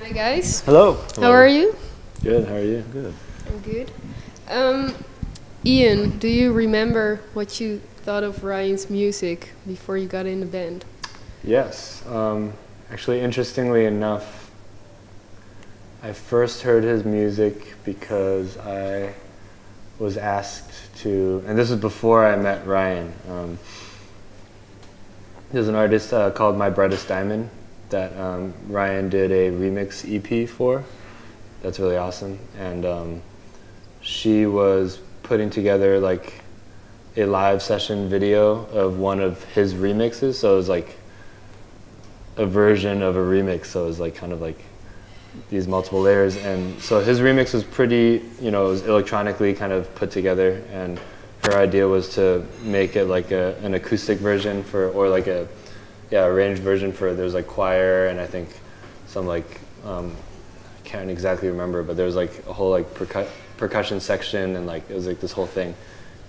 Hi guys. Hello. How are you? Good. How are you? Good. I'm good. Ian, do you remember what you thought of Ryan's music before you got in the band? Yes. Actually, interestingly enough, I first heard his music because I was asked to, and this was before I met Ryan. There's an artist called My Brightest Diamond that Ryan did a remix EP for. That's really awesome. And she was putting together like a live session video of one of his remixes. So it was like a version of a remix. So it was like kind of like these multiple layers. And so his remix was pretty, you know, it was electronically kind of put together. And her idea was to make it like an acoustic version for, or like a, yeah, arranged version for, there's like choir and I think some like, I can't exactly remember, but there was like a whole like percussion section and like, it was like this whole thing.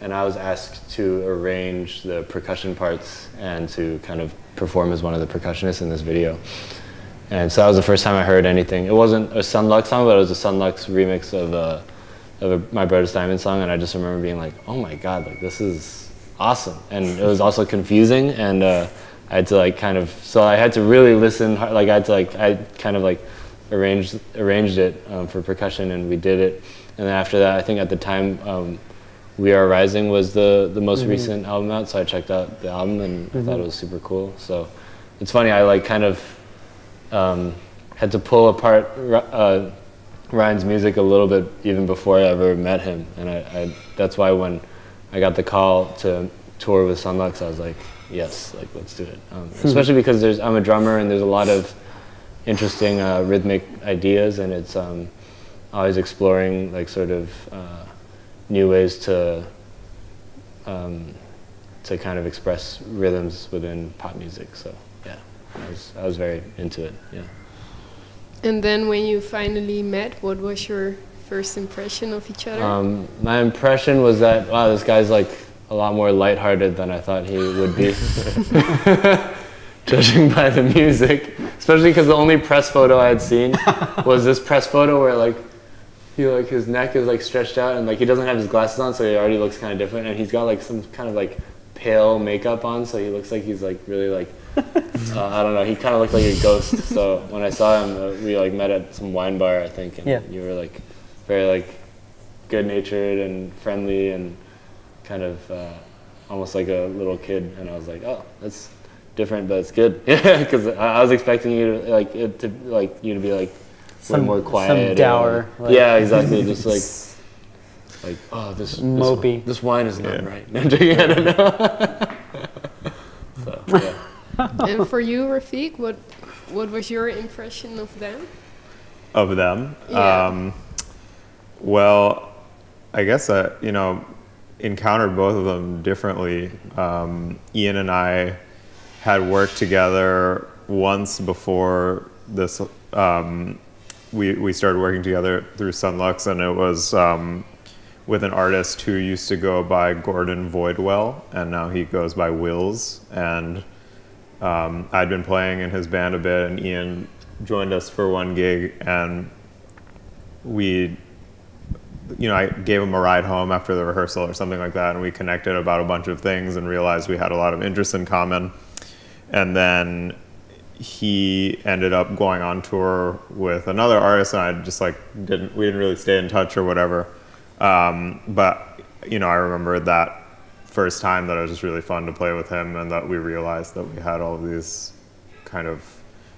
And I was asked to arrange the percussion parts and to kind of perform as one of the percussionists in this video. And so that was the first time I heard anything. It wasn't a Son Lux song, but it was a Son Lux remix of a My Brightest Diamond song. And I just remember being like, oh my God, like this is awesome. And it was also confusing and I had to like kind of, so I had to really listen, like I had to like, I kind of like arranged it for percussion and we did it. And then after that, I think at the time, We Are Rising was the most recent album out, so I checked out the album and I thought it was super cool. So it's funny, I like kind of had to pull apart Ryan's music a little bit even before I ever met him. And that's why when I got the call to tour with Son Lux, I was like, yes, like let's do it. Especially because I'm a drummer and there's a lot of interesting rhythmic ideas and it's always exploring like sort of new ways to kind of express rhythms within pop music. So yeah, I was very into it. Yeah. And then when you finally met, what was your first impression of each other? My impression was that wow, this guy's like a lot more lighthearted than I thought he would be, judging by the music. Especially because the only press photo I had seen was this press photo where like his neck is like stretched out and like he doesn't have his glasses on, so he already looks kind of different. And he's got like some kind of like pale makeup on, so he looks like he's like really like I don't know. He kind of looked like a ghost. So when I saw him, we like met at some wine bar, I think, and you were like very like good-natured and friendly and kind of almost like a little kid. And I was like, oh, that's different, but it's good. Yeah, because I was expecting you to like you to be like some more quiet, some dour. Like, yeah, exactly. Just like oh, mopey. This wine is not right. I don't know. So yeah. And for you, Rafiq, what was your impression of them? Of them? Yeah. Well, I guess I, you know, encountered both of them differently. Ian and I had worked together once before this. We started working together through Son Lux, and it was with an artist who used to go by Gordon Voidwell, and now he goes by Wills. And I'd been playing in his band a bit, and Ian joined us for one gig, and I gave him a ride home after the rehearsal or something like that, and we connected about a bunch of things and realized we had a lot of interest in common. And then he ended up going on tour with another artist, and I just like we didn't really stay in touch or whatever. But you know, I remember that first time that it was just really fun to play with him, and that we realized that we had all of these kind of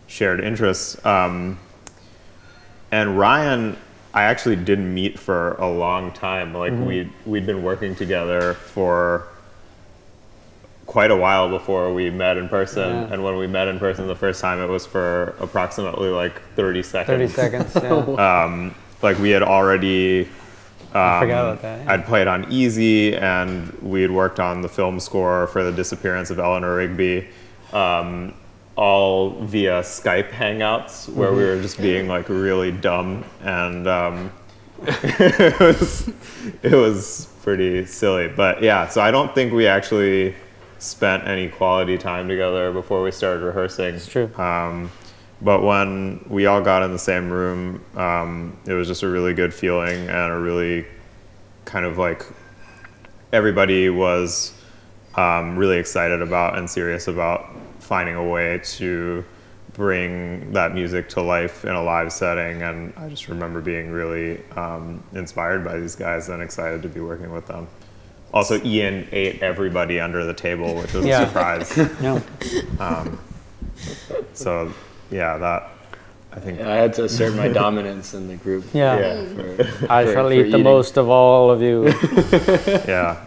shared interests. And Ryan, I actually didn't meet for a long time. Like we'd been working together for quite a while before we met in person. Yeah. And when we met in person the first time, it was for approximately like 30 seconds. 30 seconds, yeah. Like we had already, I forgot about that. Yeah. I'd played on Easy, and we had worked on the film score for The Disappearance of Eleanor Rigby, all via Skype hangouts, where we were just being like really dumb, and it was pretty silly. But yeah, so I don't think we actually spent any quality time together before we started rehearsing. It's true. But when we all got in the same room, it was just a really good feeling, and a really kind of like everybody was really excited about and serious about finding a way to bring that music to life in a live setting. And I just remember being really inspired by these guys and excited to be working with them. Also, Ian ate everybody under the table, which was a surprise. So, yeah, that, I think... I had to assert my dominance in the group. I shall eat the most of all of you. Yeah.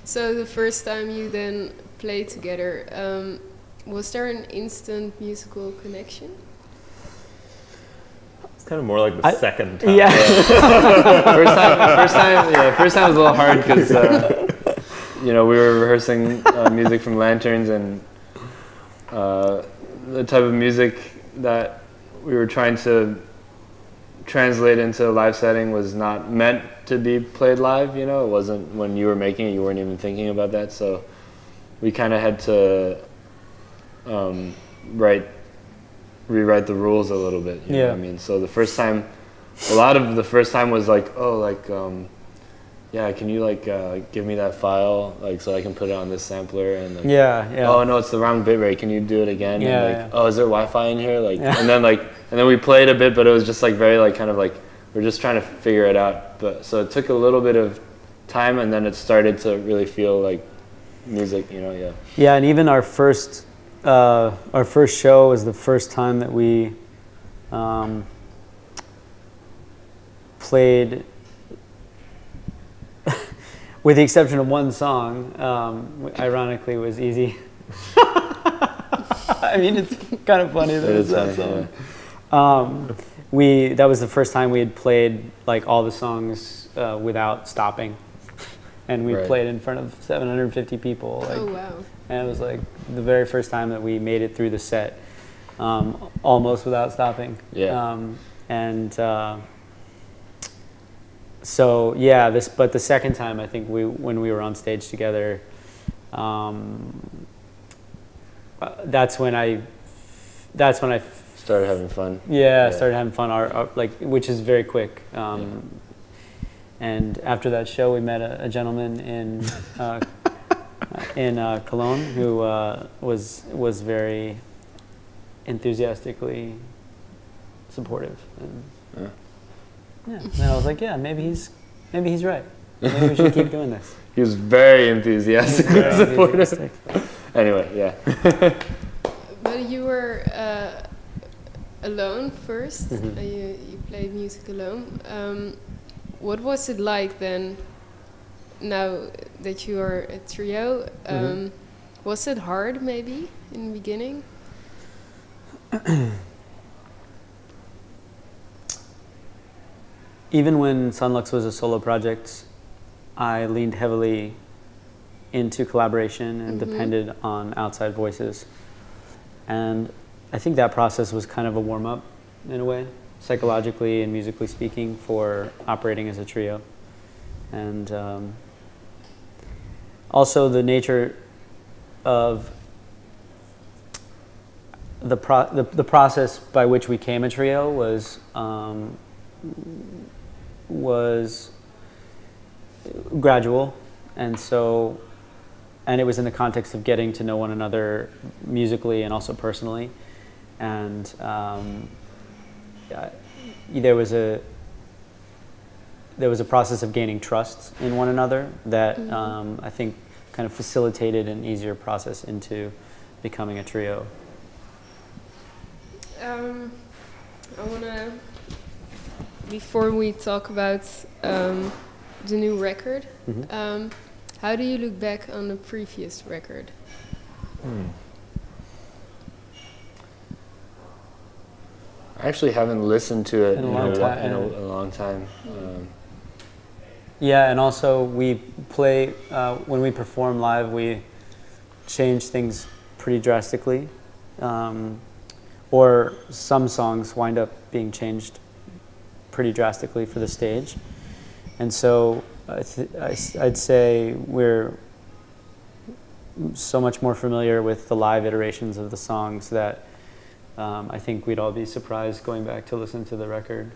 So the first time you then played together, was there an instant musical connection? It's kind of more like the second time. Yeah. First time was a little hard because, you know, we were rehearsing music from Lanterns, and the type of music that we were trying to translate into a live setting was not meant to be played live, you know. It wasn't, when you were making it, you weren't even thinking about that. So we kind of had to rewrite the rules a little bit, you know what I mean? So the first time, a lot of the first time was like, oh, like, yeah, can you like give me that file, like, so I can put it on this sampler, and like, oh no, it's the wrong bit rate, can you do it again? And like, oh, is there Wi-Fi in here? Like, and then we played a bit, but it was just like very like kind of like we're just trying to figure it out. But so it took a little bit of time, and then it started to really feel like music, you know? Yeah, and even our first show was the first time that we played, with the exception of one song, ironically, was Easy. I mean, it's kind of funny that it's that song. That was the first time we had played like all the songs without stopping, and we played in front of 750 people. Like, oh wow! And it was like the very first time that we made it through the set, almost without stopping. So yeah, but the second time, I think when we were on stage together, that's when I started having fun. Started having fun. Our like, which is very quick. And after that show, we met a gentleman in Cologne who was very enthusiastically supportive. And, and I was like, yeah, maybe he's right. Maybe we should keep doing this. He was very enthusiastically supportive. Anyway, But you were alone first. You played music alone. What was it like then, now that you are a trio? Was it hard maybe in the beginning? Even when Son Lux was a solo project, I leaned heavily into collaboration and depended on outside voices. And I think that process was kind of a warm-up in a way, psychologically and musically speaking, for operating as a trio. And also the nature of the process by which we became a trio was gradual, and it was in the context of getting to know one another musically and also personally, and there was a process of gaining trust in one another that I think kind of facilitated an easier process into becoming a trio. I wanna, before we talk about the new record, how do you look back on the previous record? I actually haven't listened to it in a long time. Yeah, and also we play, when we perform live, we change things pretty drastically. Or some songs wind up being changed pretty drastically for the stage. And so I'd say we're so much more familiar with the live iterations of the songs that I think we'd all be surprised going back to listen to the record.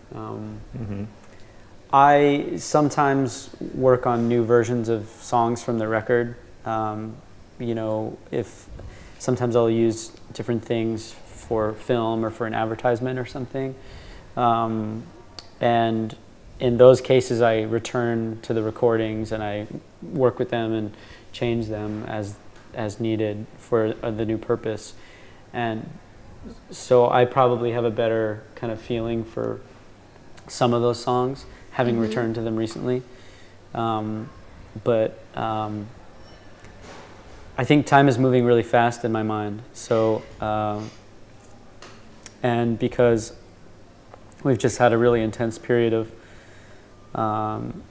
I sometimes work on new versions of songs from the record. You know, if sometimes I'll use different things for film or for an advertisement or something. And in those cases, I return to the recordings and I work with them and change them as needed for the new purpose. And so I probably have a better kind of feeling for some of those songs, having returned to them recently. But I think time is moving really fast in my mind. So, and because we've just had a really intense period of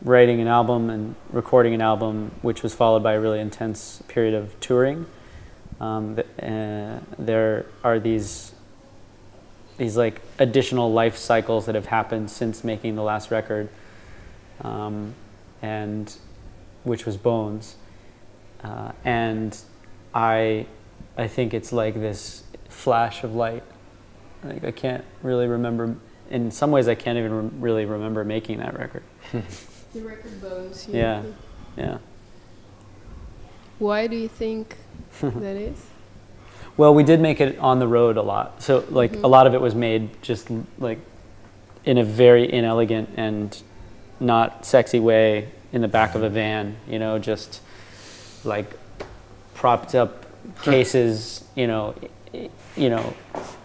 writing an album and recording an album, which was followed by a really intense period of touring. There are these like additional life cycles that have happened since making the last record, and which was Bones. And I think it's like this flash of light. Like I can't really remember. In some ways, I can't even really remember making that record. The record Bones. Yeah, yeah. Why do you think that is? Well, we did make it on the road a lot. So like a lot of it was made just like in a very inelegant and not sexy way in the back of a van, you know, just like propped up cases, you know,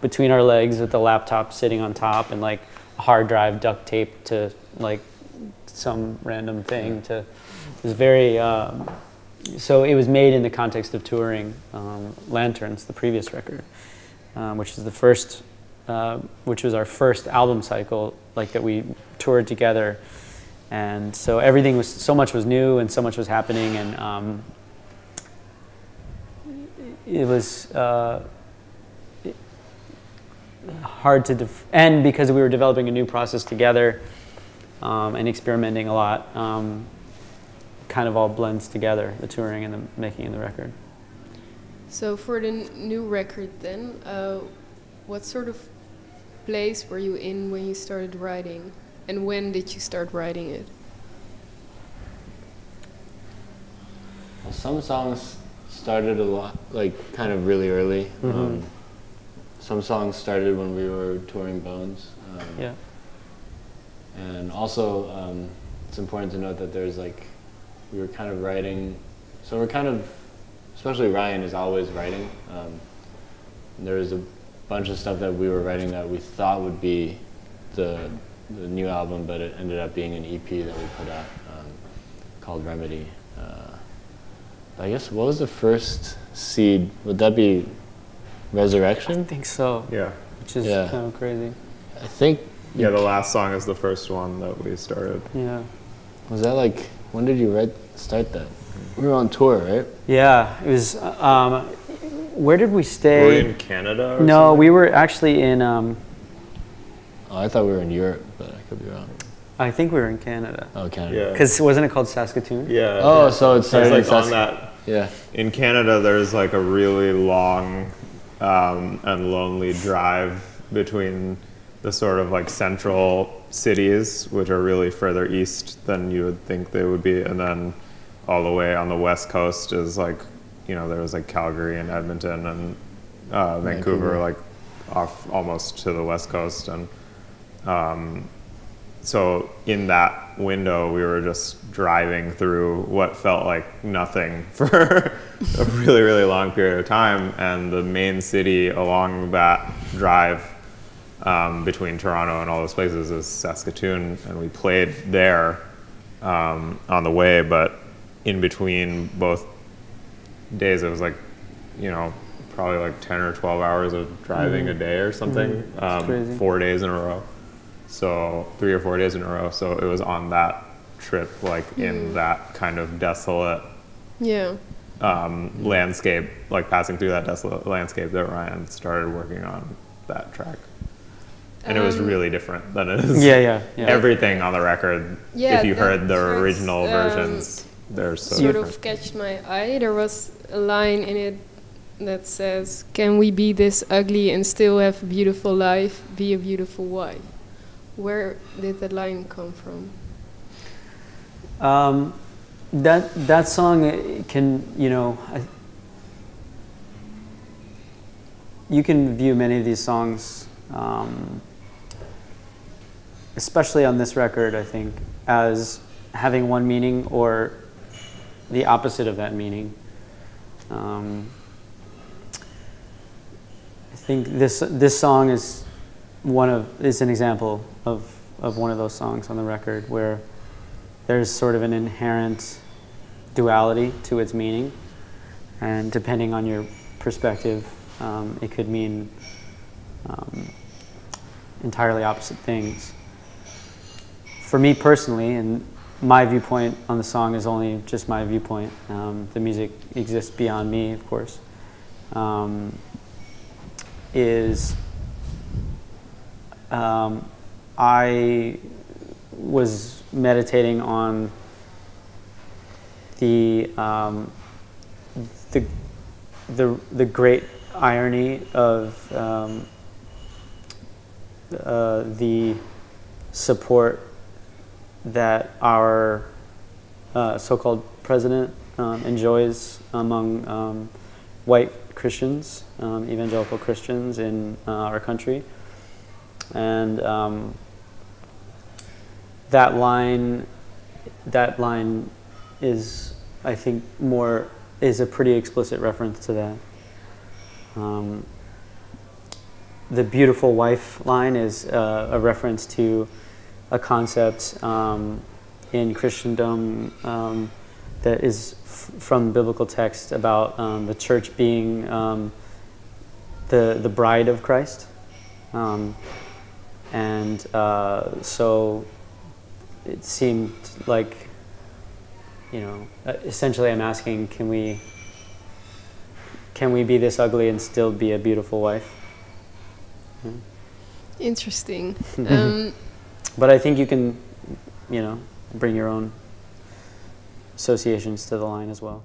between our legs with the laptop sitting on top and like a hard drive duct taped to like some random thing to, it was very, so it was made in the context of touring Lanterns, the previous record, which is the first, which was our first album cycle, like that we toured together. And so everything was, so much was new and so much was happening, and it was hard to, and because we were developing a new process together and experimenting a lot, kind of all blends together, the touring and the making of the record. So for the new record then, what sort of place were you in when you started writing? And when did you start writing it? Well, some songs started a lot, like kind of really early. Some songs started when we were touring Bones. Yeah. And also, it's important to note that there's like, we were kind of writing, so we're kind of, especially Ryan is always writing. There was a bunch of stuff that we were writing that we thought would be the new album, but it ended up being an EP that we put out called Remedy. I guess, what was the first seed? Would that be Resurrection? I think so. Yeah. Which is kind of crazy. I think. Yeah, the last song is the first one that we started. Yeah. Was that like, when did you start that? We were on tour, right? Yeah, it was, where did we stay? Were we in Canada or No, something? we were actually in, Oh, I thought we were in Europe, but I could be wrong. I think we were in Canada. Oh, Canada. Yeah. Because wasn't it called Saskatoon? Yeah. Oh, so it's like on that. Yeah. In Canada, there's like a really long and lonely drive between the sort of like central cities, which are really further east than you would think they would be, and then all the way on the west coast is like, you know, there was like Calgary and Edmonton and Vancouver, like off almost to the west coast, and so in that window we were just driving through what felt like nothing for a really, really long period of time, and the main city along that drive between Toronto and all those places is Saskatoon, and we played there on the way, but in between both days it was like, you know, probably like 10 or 12 hours of driving a day or something, 4 days in a row. So 3 or 4 days in a row. So it was on that trip, like in that kind of desolate landscape, like passing through that desolate landscape, that Ryan started working on that track. And it was really different than it is. Everything on the record, if you heard the original versions, they're so sort different. of catched my eye. There was a line in it that says, "Can we be this ugly and still have a beautiful life? Be a beautiful wife." Where did that line come from? That song can, you know, you can view many of these songs, especially on this record, I think, as having one meaning or the opposite of that meaning. I think this song is an example of one of those songs on the record where there's sort of an inherent duality to its meaning, and depending on your perspective, it could mean entirely opposite things. For me personally, and my viewpoint on the song is only just my viewpoint. The music exists beyond me, of course. I was meditating on the great irony of the support that our so-called president enjoys among white Christians, evangelical Christians in our country. And that line is, I think, is a pretty explicit reference to that. The beautiful wife line is a reference to a concept in Christendom that is from biblical text about the church being the bride of Christ. So it seemed like, you know, essentially I'm asking, can we be this ugly and still be a beautiful wife? Interesting. But I think you can, you know, bring your own associations to the line as well.